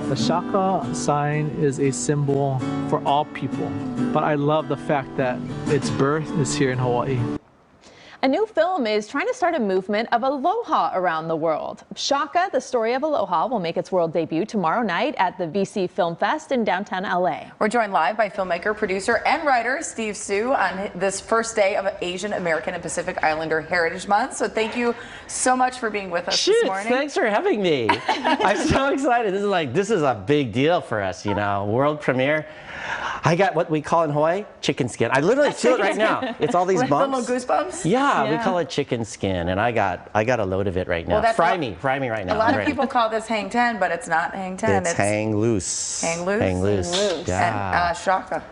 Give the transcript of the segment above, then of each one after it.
The Shaka sign is a symbol for all people, but I love the fact that its birth is here in Hawaii. A new film is trying to start a movement of aloha around the world. Shaka, the Story of Aloha, will make its world debut tomorrow night at the VC Film Fest in downtown LA. We're joined live by filmmaker, producer, and writer Steve Su on this first day of Asian American and Pacific Islander Heritage Month. So thank you so much for being with us this morning. Thanks for having me. I'm so excited. This is a big deal for us, you know, world premiere. I got what we call in Hawaii chicken skin. I literally feel it right now. It's all these bumps. Little goosebumps. Yeah, we call it chicken skin, and I got a load of it right now. Well, fry me right now. A lot of people call this hang ten, but it's not hang ten. It's hang loose. Hang loose. Hang loose. Yeah. And Shaka.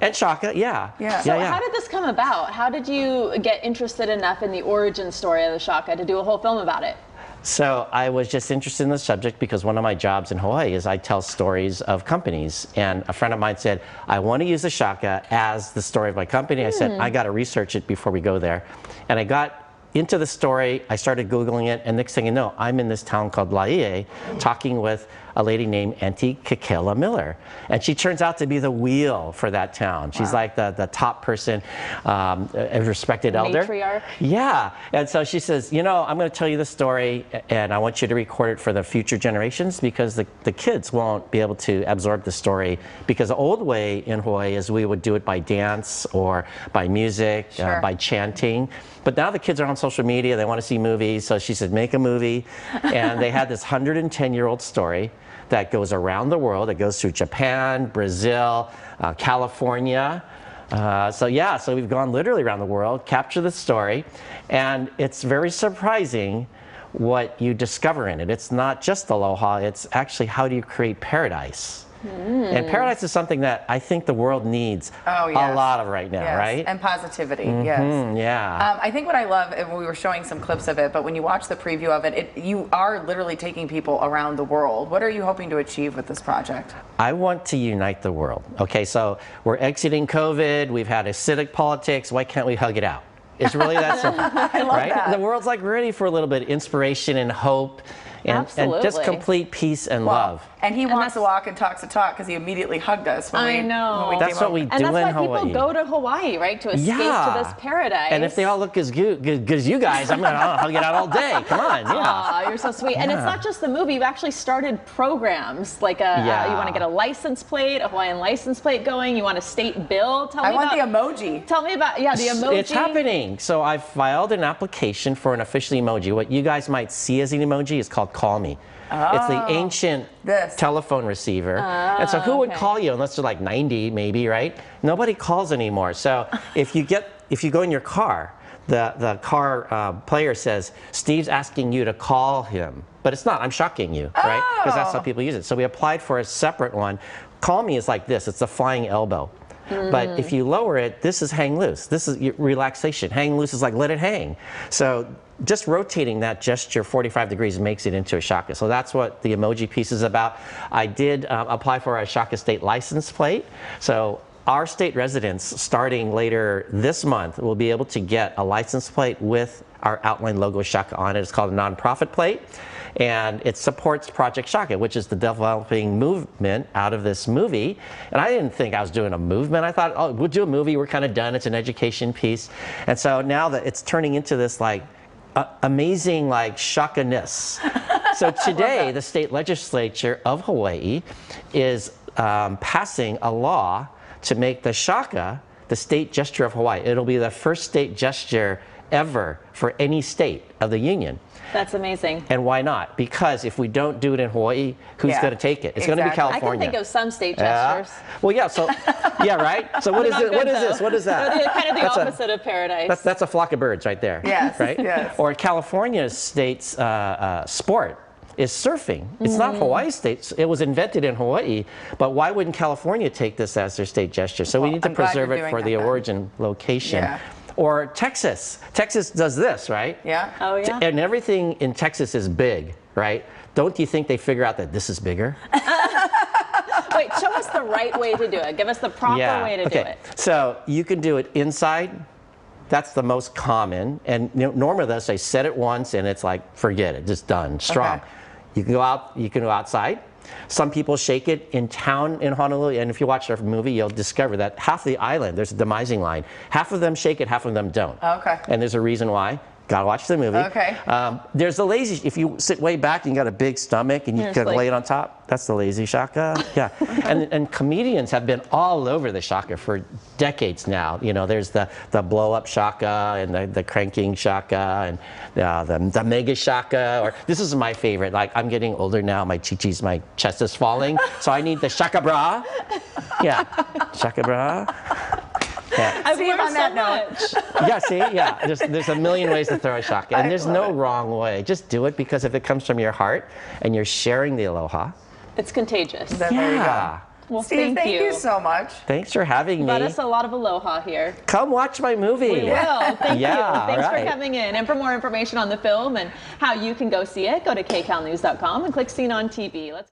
And Shaka, yeah. So how did this come about? How did you get interested enough in the origin story of the Shaka to do a whole film about it? So I was just interested in the subject because one of my jobs in Hawaii is I tell stories of companies. And a friend of mine said, I want to use the Shaka as the story of my company. I said, I got to research it before we go there. And I got into the story, I started Googling it, and next thing you know, I'm in this town called Laie talking with a lady named Auntie KCAL Miller. And she turns out to be the wheel for that town. She's like the top person, a respected elder. Matriarch. Yeah. And so she says, you know, I'm going to tell you the story, and I want you to record it for the future generations because the kids won't be able to absorb the story. Because the old way in Hawaii is we would do it by dance or by music, by chanting. But now the kids are on social media, they want to see movies, so she said, make a movie. And they had this 110-year-old story that goes around the world. It goes through Japan, Brazil, California. So we've gone literally around the world, capture the story, and it's very surprising what you discover in it. It's not just aloha, it's actually how do you create paradise. And paradise is something that I think the world needs a lot of right now, right? And positivity, yes. Yeah. I think what I love, and we were showing some clips of it, but when you watch the preview of it, you are literally taking people around the world. What are you hoping to achieve with this project? I want to unite the world. Okay, so we're exiting COVID, we've had acidic politics, why can't we hug it out? It's really that simple, I love that. The world's like ready for a little bit of inspiration and hope. And just complete peace and love. And he wants to walk and talks the talk because he immediately hugged us when we That's what we do in Hawaii. And that's why people go to Hawaii, right? To escape to this paradise. And if they all look as good as you guys, I'm going to hug it out all day. Come on, Aw, you're so sweet. And it's not just the movie. You've actually started programs like you want to get a license plate, a Hawaiian license plate going. You want a state bill. I want the emoji. Tell me about, the emoji. It's happening. So I filed an application for an official emoji. What you guys might see as an emoji is called Call Me. It's the ancient telephone receiver. And so who would call you unless they're like 90 maybe, right? Nobody calls anymore. So if you go in your car, the car player says, Steve's asking you to call him. But it's not, I'm shocking you, right? Because that's how people use it. So we applied for a separate one. Call Me is like this, it's a flying elbow. But if you lower it, this is hang loose. This is relaxation. Hang loose is like let it hang. So just rotating that gesture 45 degrees makes it into a Shaka. So that's what the emoji piece is about. I did apply for a Shaka state license plate. So our state residents, starting later this month, will be able to get a license plate with our outline logo Shaka on it. It's called a nonprofit plate. And it supports Project Shaka, which is the developing movement out of this movie. And I didn't think I was doing a movement. I thought, oh, we'll do a movie. We're kind of done. It's an education piece. And so now that it's turning into this like amazing like Shaka-ness. So today, the state legislature of Hawaii is passing a law to make the Shaka the state gesture of Hawaii. It'll be the first state gesture ever for any state of the union. That's amazing. And why not? Because if we don't do it in Hawaii, who's going to take it? It's going to be California. I can think of some state gestures. Well, yeah. So, yeah, right. So what is it? What is this? What is that? Kind of the opposite of paradise. That's a flock of birds right there. Yes. Right. Yes. Or California's state's sport is surfing. It's not Hawaii's state. It was invented in Hawaii, but why wouldn't California take this as their state gesture? So we need to preserve it for the origin location. Yeah. Or Texas. Texas does this, right? Yeah. Oh, yeah. And everything in Texas is big, right? Don't you think they figure out that this is bigger? Wait, show us the right way to do it. Give us the proper way to do it. So you can do it inside. That's the most common. And normally they'll say set it once and it's like, forget it, just done, strong. Okay. You can go out, you can go outside. Some people shake it in town in Honolulu, and if you watch our movie, you'll discover that half the island, there's a demising line. Half of them shake it, half of them don't. Okay. And there's a reason why. Gotta watch the movie. Okay. There's the lazy, if you sit way back and you got a big stomach and you can lay it on top, that's the lazy Shaka. Yeah. and comedians have been all over the Shaka for decades now. You know, there's the blow up Shaka and the cranking Shaka and the mega Shaka. Or this is my favorite. Like, I'm getting older now. My chest is falling. So I need the Shaka bra. Yeah. Shaka bra. Yeah. I've learned so much. Yeah, see, yeah. There's a million ways to throw a Shaka, and there's no wrong way. Just do it, because if it comes from your heart and you're sharing the aloha, it's contagious. There you go. Well, Steve, thank you so much. Thanks for having me. Let us a lot of aloha here. Come watch my movie. We will. Thank you. Thanks right. for coming in. And for more information on the film and how you can go see it, go to kcalnews.com and click Scene on TV.